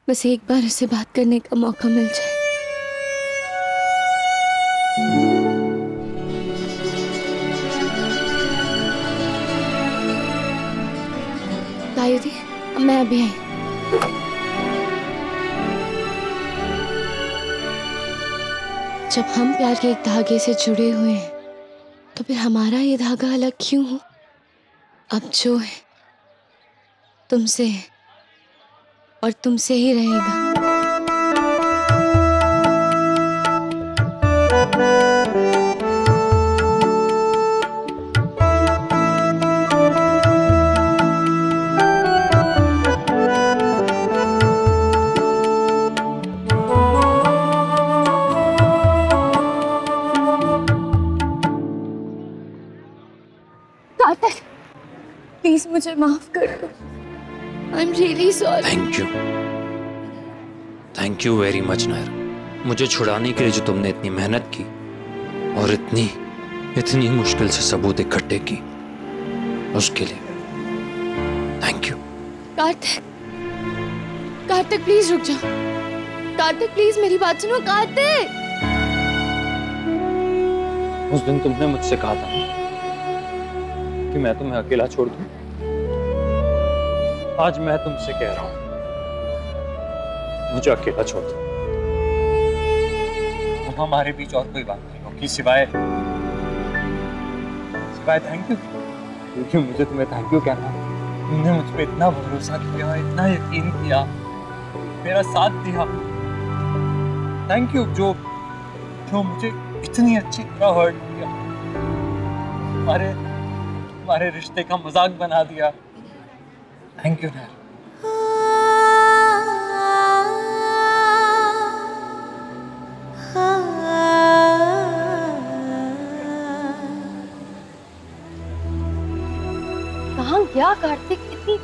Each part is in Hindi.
बस एक बार उससे बात करने का मौका मिल जाए। तायुदी, मैं अभी आई। जब हम प्यार के एक धागे से जुड़े हुए हैं तो फिर हमारा ये धागा अलग क्यों हो? अब जो है तुमसे है और तुमसे ही रहेगा। कार्तिक, प्लीज मुझे माफ कर दो। I am really sorry. Thank you very much Naira. मुझे छुड़ाने के लिए जो तुमने इतनी मेहनत की और इतनी मुश्किल से सबूत इकट्ठे की, उसके लिए thank you. Kartik, Kartik please रुक जाओ। कार्तिक प्लीज मेरी बात सुनो। कार्तिक, उस दिन तुमने मुझसे कहा था कि मैं तुम्हें अकेला छोड़ दूं। आज मैं तुमसे कह रहा हूं, मुझे अकेला छोड़ दो। हमारे बीच और कोई बात नहीं होगी सिवाय थैंक यू। क्योंकि मुझे तुम्हें थैंक यू कहना, तुमने मुझ पे इतना भरोसा किया, इतना यकीन किया, मेरा साथ दिया। थैंक यू जो मुझे इतनी अच्छी तरह हर्ट किया, हमारे रिश्ते का मजाक बना दिया। Thank you Nair. कहाँ गया कार्तिक? इतनी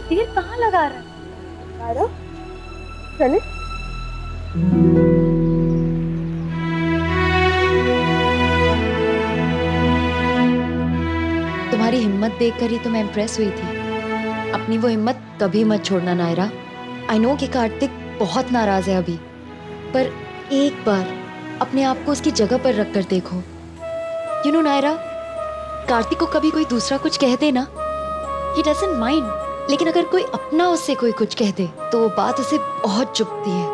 देर कहाँ लगा रहा है? चले। तुम्हारी हिम्मत देखकर ही तो मैं इम्प्रेस हुई थी। अपनी वो हिम्मत कभी मत छोड़ना नायरा। आई नो कि कार्तिक बहुत नाराज है अभी, पर एक बार अपने आप को उसकी जगह पर रख कर देखो। यू नो नायरा, कार्तिक को कभी कोई दूसरा कुछ कह दे ना, he doesn't mind, लेकिन अगर कोई अपना उससे कोई कुछ कह दे तो वो बात उसे बहुत चुभती है।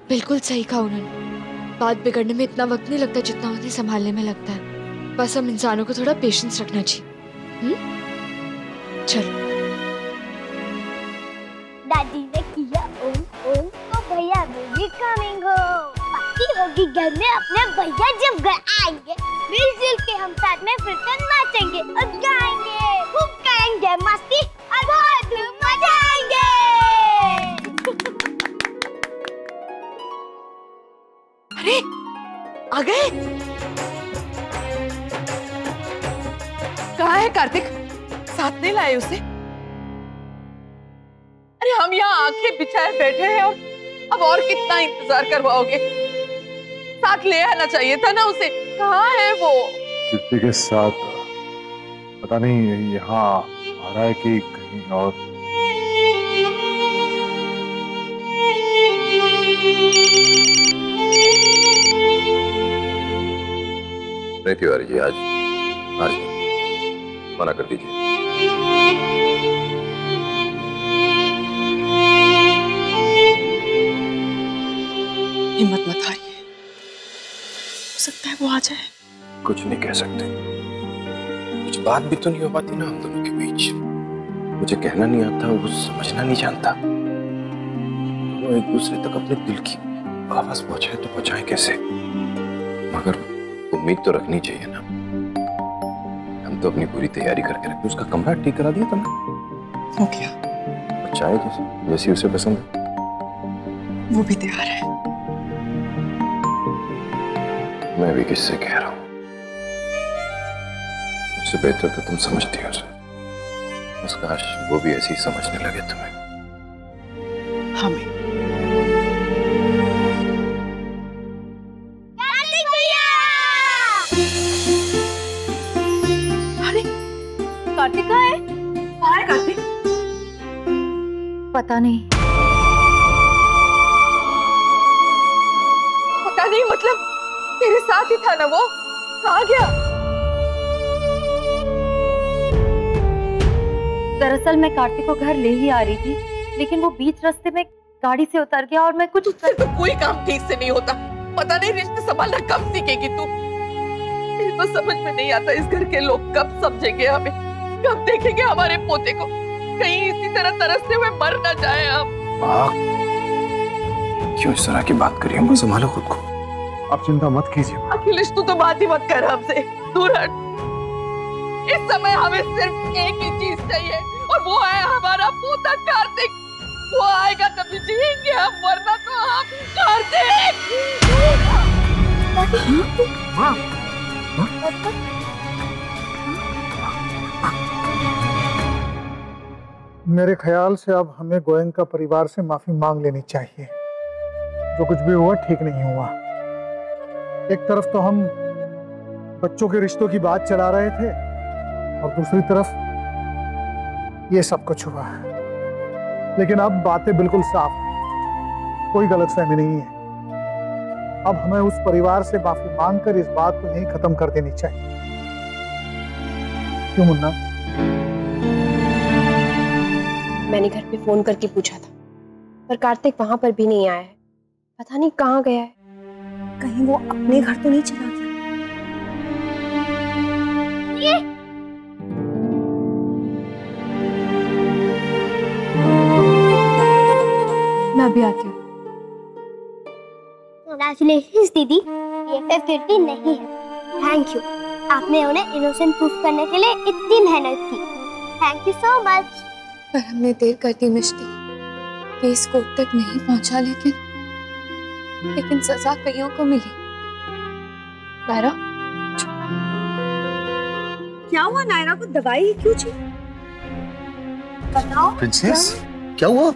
बिल्कुल सही कहा उन्होंने। बात बिगड़ने में इतना वक्त नहीं लगता जितना उन्हें संभालने में लगता है। बस हम इंसानों को थोड़ा पेशेंस रखना चाहिए। चलो। दादी ने किया ओम ओम तो भैया भी कमिंग हो। पार्टी होगी घर में, अपने भैया जब घर आएंगे मिलजुल के हम साथ में फिर तो नाचेंगे और गाएंगे, खूब करेंगे मस्ती और बहुत मजा आएंगे। अरे आ गए। कहाँ है कार्तिक? साथ नहीं लाए उसे? अरे हम यहाँ आंखें बिछाए बैठे हैं और अब और कितना इंतजार करवाओगे? साथ ले आना चाहिए था ना उसे। कहाँ है वो? कीर्ति के साथ। पता नहीं यहाँ आ रहा है कि कहीं और। नहीं तिवारी जी, आज मना कर दीजिए। हिम्मत मत हारिए, हो सकता है वो आ जाए। कुछ नहीं कह सकते, कुछ बात भी तो नहीं हो पाती ना हम दोनों के बीच। मुझे कहना नहीं आता, वो समझना नहीं जानता। वो एक दूसरे तक अपने दिल की आवाज पहुंचाए तो पहुंचाए कैसे? मगर उम्मीद तो रखनी चाहिए ना। हम तो अपनी पूरी तैयारी करके रखते। उसका कमरा ठीक करा दिया तुमने? हो गया। और चाय जैसी उसे पसंद है वो भी तैयार है। मैं भी किससे कह रहा हूं, उससे बेहतर तो तुम समझती हो उसे। बस काश वो भी ऐसे ही समझने लगे तुम्हें। हमें कार्तिक कहाँ है? कहाँ है कार्तिक? पता नहीं। पता नहीं मतलब तेरे साथ ही था ना वो? कहाँ गया? दरअसल मैं कार्तिक को घर ले ही आ रही थी, लेकिन वो बीच रास्ते में गाड़ी से उतर गया और मैं कुछ तुझसे तो कोई काम ठीक से नहीं होता। पता नहीं रिश्ते संभालना कब सीखेगी तू। मुझे तो समझ में नहीं आता इस घर के लोग कब समझेंगे हमें, कब देखेंगे हमारे पोते को। कहीं इसी तरह तरसते हुए मर ना जाए हम। माँ, क्यों इस तरह की बात करिए? हमको संभालो खुद को। आप चिंता मत कीजिए। अखिलेश तू तो बात ही मत कर हमसे, दूर हट। इस समय हमें सिर्फ एक ही चीज चाहिए और वो है हमारा पोता कार्तिक। वो आएगा तभी जिएंगे हम, वरना तो हम। कार्तिक! मेरे ख्याल से अब हमें गोयनका परिवार से माफी मांग लेनी चाहिए। जो कुछ भी हुआ ठीक नहीं हुआ। एक तरफ तो हम बच्चों के रिश्तों की बात चला रहे थे और दूसरी तरफ ये सब कुछ हुआ। लेकिन अब बातें बिल्कुल साफ हैं, कोई गलतफहमी नहीं है। अब हमें उस परिवार से माफी मांगकर इस बात को यहीं खत्म कर देनी चाहिए। क्यों मुन्ना? मैंने घर पे फोन करके पूछा था, पर कार्तिक वहां पर भी नहीं आया है। पता नहीं कहाँ गया है। कहीं वो अपने घर तो नहीं चला गया? मैं अभी आती हूँ। Congratulations दीदी, ये 50 नहीं है। थैंक यू, आपने उन्हें इनोसेंट प्रूफ करने के लिए इतनी मेहनत की। Thank you so much. पर हमने देर कर दी मिष्टी, केस कोर्ट तक नहीं पहुंचा, लेकिन सजा कईयों को मिली। नायरा, क्या हुआ? नायरा को दवाई क्यों चाहिए? बताओ। प्रिंसेस, क्या हुआ?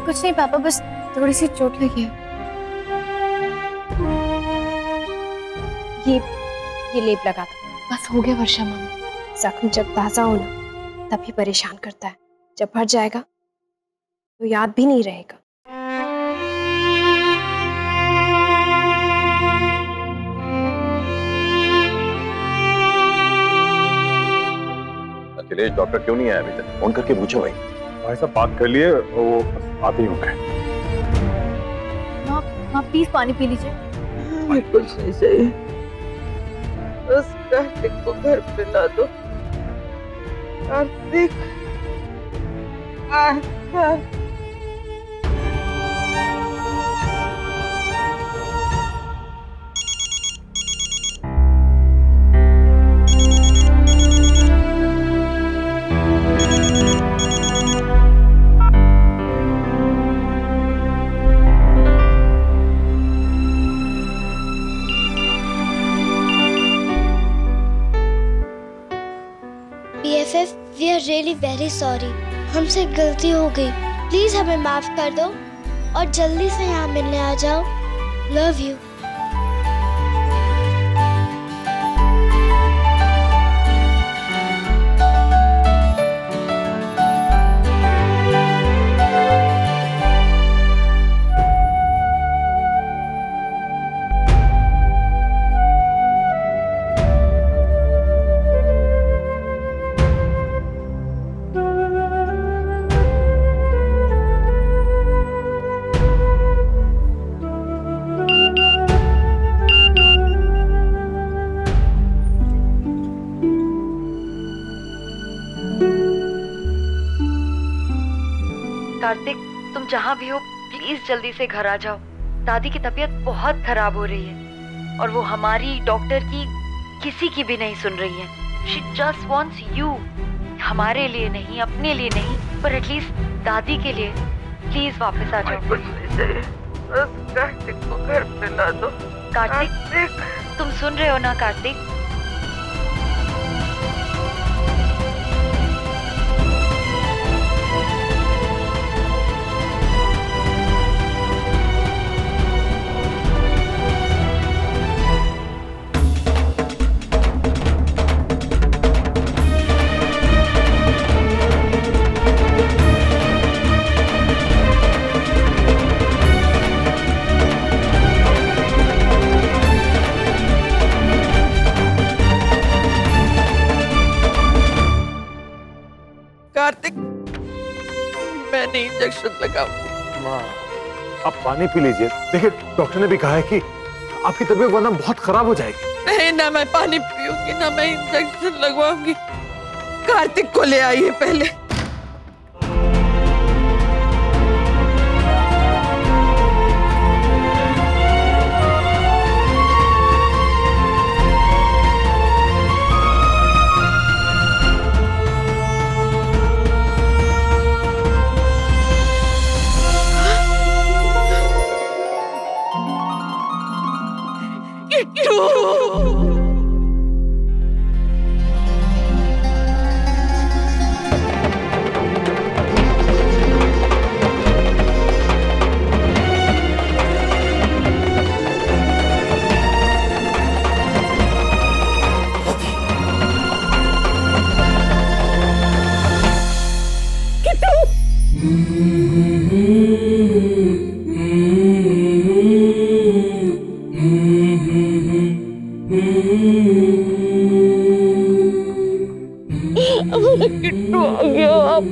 कुछ नहीं पापा, बस थोड़ी सी चोट लगी है। ये लेप लगा दो। बस हो गया वर्षा मामा। जख्म जब ताजा हो ना तभी परेशान करता है, जब भर जाएगा तो याद भी नहीं रहेगा। अखिलेश, डॉक्टर क्यों नहीं आया अभी तक? फोन करके पूछो भाई। भाई साहब बात कर लिए, वो आते ही होंगे। माँ प्लीज पानी पी लीजिए। कुछ नहीं चाहिए, बस कार्तिक को घर पे ला दो। Kartik, BFF, we are really very sorry. हमसे गलती हो गई, प्लीज हमें माफ कर दो और जल्दी से यहाँ मिलने आ जाओ। Love you. कार्तिक, तुम जहाँ भी हो प्लीज जल्दी से घर आ जाओ। दादी की तबीयत बहुत खराब हो रही है और वो हमारी, डॉक्टर की, किसी की भी नहीं सुन रही है। She just wants you. हमारे लिए नहीं, अपने लिए नहीं, पर एटलीस्ट दादी के लिए प्लीज वापस आ जाओ। कुछ नहीं चाहिए, बस कार्तिक को घर पे ला दो। कार्तिक, तुम सुन रहे हो ना कार्तिक? कार्तिक, मैंने इंजेक्शन लगाऊंगी। माँ, आप पानी पी लीजिए। देखिए, डॉक्टर ने भी कहा है कि आपकी तबीयत वरना बहुत खराब हो जाएगी। नहीं, ना मैं पानी पीऊंगी ना मैं इंजेक्शन लगवाऊंगी। कार्तिक को ले आइए पहले। किट्टू आ गया आप।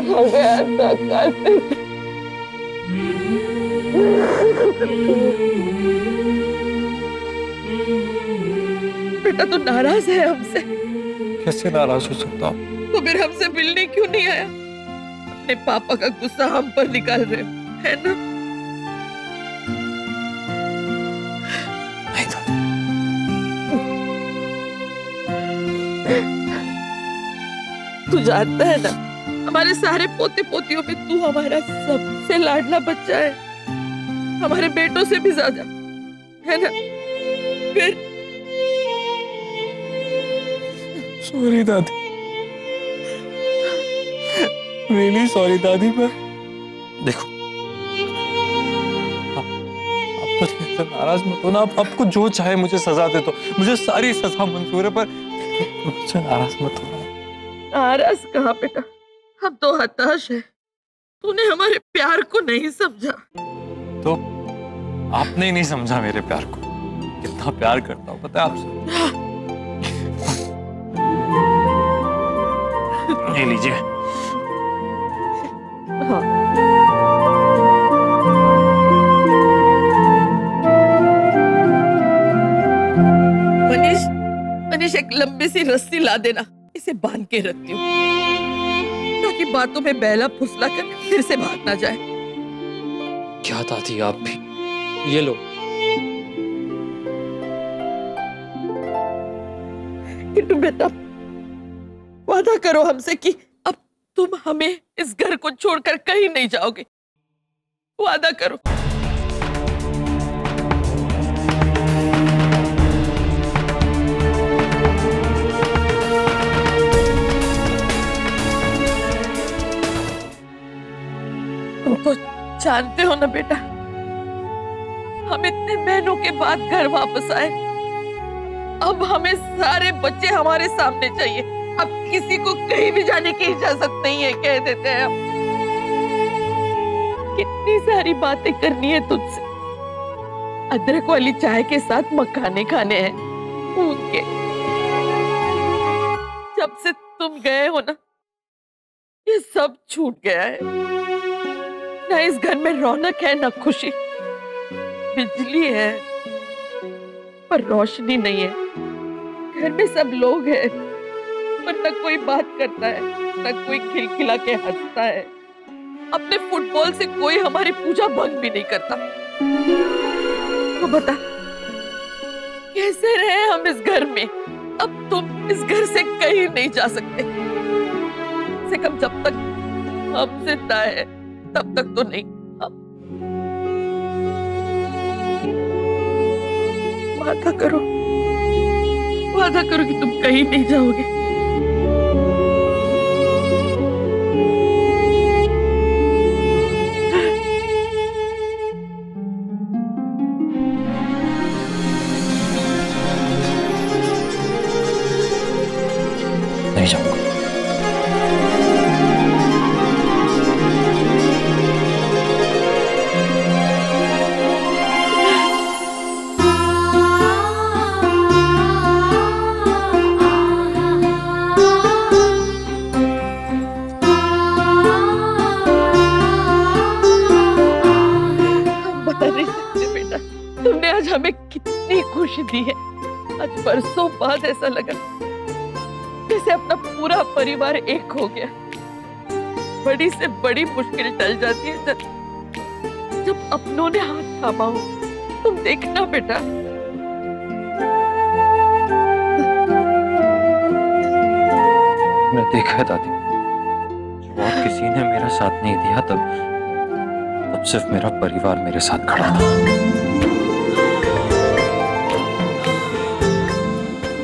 आ गया था कार्तिक। बेटा तो नाराज है हमसे। कैसे नाराज हो सकता हूँ? तो फिर हमसे मिलने क्यों नहीं आया? अपने पापा का गुस्सा हम पर निकाल रहे हो, है ना? नहीं दादी। तू जानता है ना, हमारे सारे पोते पोतियों में तू हमारा सबसे लाडला बच्चा है, हमारे बेटों से भी ज्यादा, है ना? फिर सॉरी दादी, रियली सॉरी दादी। मैं देखो, आप तो मुझसे नाराज मत हो ना। आप आपको जो चाहे मुझे सजा दे दो, मुझे सारी सजा मंजूर है, पर मुझसे नाराज मत हो। नाराज कहाँ बेटा, हम तो हताश है। तूने हमारे प्यार को नहीं समझा। तो आपने ही नहीं समझा मेरे प्यार को। कितना प्यार करता हूँ पता है आपसे। ये लीजिए। हाँ। मनीष एक लंबी सी रस्सी ला देना, इसे बांध के रखती हूँ ताकि बातों में बहला फुसला कर फिर से भाग ना जाए। क्या दादी आप भी, ये लो। किट्टू बेटा, वादा करो हमसे कि अब तुम हमें इस घर को छोड़कर कहीं नहीं जाओगे। वादा करो। तुम तो जानते हो ना बेटा, हम इतने महीनों के बाद घर वापस आए। अब हमें सारे बच्चे हमारे सामने चाहिए। अब किसी को कहीं भी जाने की इजाजत नहीं है, कह देते हैं हम। कितनी सारी बातें करनी है तुझसे। अदरक वाली चाय के साथ मखाने खाने हैं उनके। जब से तुम गए हो ना, ये सब छूट गया है। ना इस घर में रौनक है ना खुशी। बिजली है पर रोशनी नहीं है। घर में सब लोग हैं पर न कोई बात करता है, न कोई खिलखिला के हंसता है। अपने फुटबॉल से कोई हमारी पूजा भंग भी नहीं करता। तो बता, कैसे रहे हम इस घर में? अब तुम इस घर से कहीं नहीं जा सकते। कम से कम जब तक हम जिंदा है तब तक तो नहीं। वादा करो कि तुम कहीं नहीं जाओगे। नहीं जाऊंगा। बरसों बाद ऐसा लगा जैसे अपना पूरा परिवार एक हो गया। बड़ी से बड़ी मुश्किल टल जाती है जब अपनों ने हाथ थामा हो। तुम देखना बेटा। मैं देखा है दादी, जब और किसी ने मेरा साथ नहीं दिया तब सिर्फ मेरा परिवार मेरे साथ खड़ा था।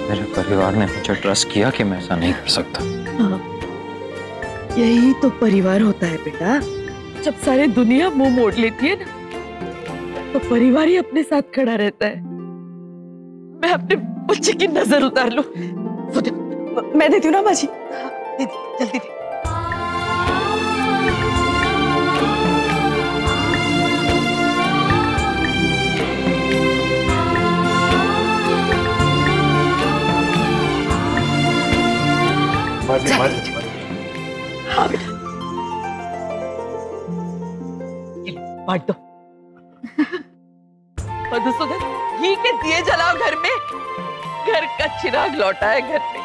मेरे परिवार ने मुझे ट्रस्ट किया कि मैं ऐसा नहीं कर सकता। हाँ, यही तो परिवार होता है बेटा। जब सारी दुनिया मुंह मोड़ लेती है ना, तो परिवार ही अपने साथ खड़ा रहता है। मैं अपने बच्चे की नजर उतार लूं। मैं देती हूँ ना बाजी। जल्दी दे। हाँ बेटा, बांट दो। मधुसूदन, घी के दिए जलाओ घर में। घर का चिराग लौटा है घर में।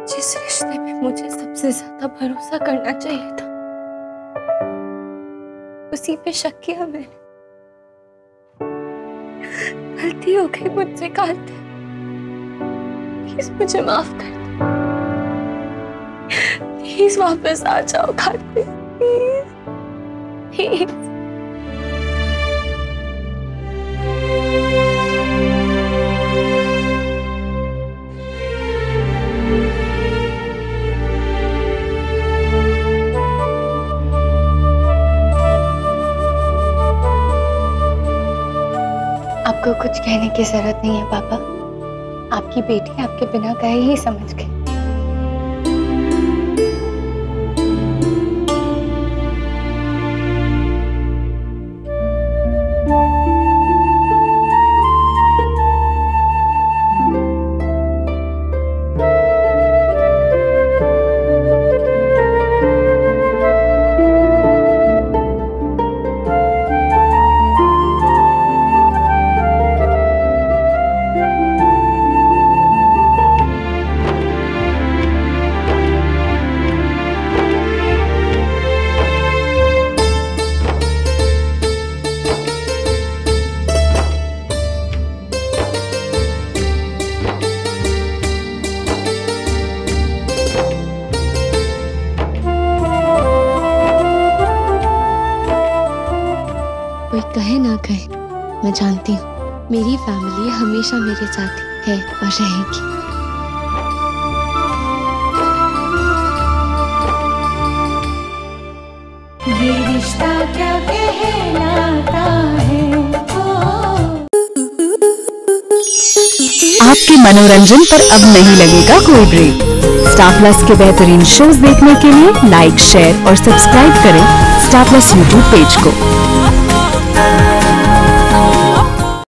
जिस रिश्ते में मुझे सबसे ज्यादा भरोसा करना चाहिए था, उसी पे शक किया मैंने। गलती हो गई मुझसे कार्तिक, प्लीज मुझे माफ कर दो। प्लीज वापस आ जाओ कार्तिक, प्लीज प्लीज। आपको कुछ कहने की जरूरत नहीं है पापा। आपकी बेटी आपके बिना कहे ही समझ गई। कोई कहे ना कहे, मैं जानती हूँ मेरी फैमिली हमेशा मेरे साथ है और रहेगी। ये रिश्ता क्या कहलाता है। आपके मनोरंजन पर अब नहीं लगेगा कोई ब्रेक। स्टार प्लस के बेहतरीन शोज देखने के लिए लाइक, शेयर और सब्सक्राइब करें स्टार प्लस यूट्यूब पेज को।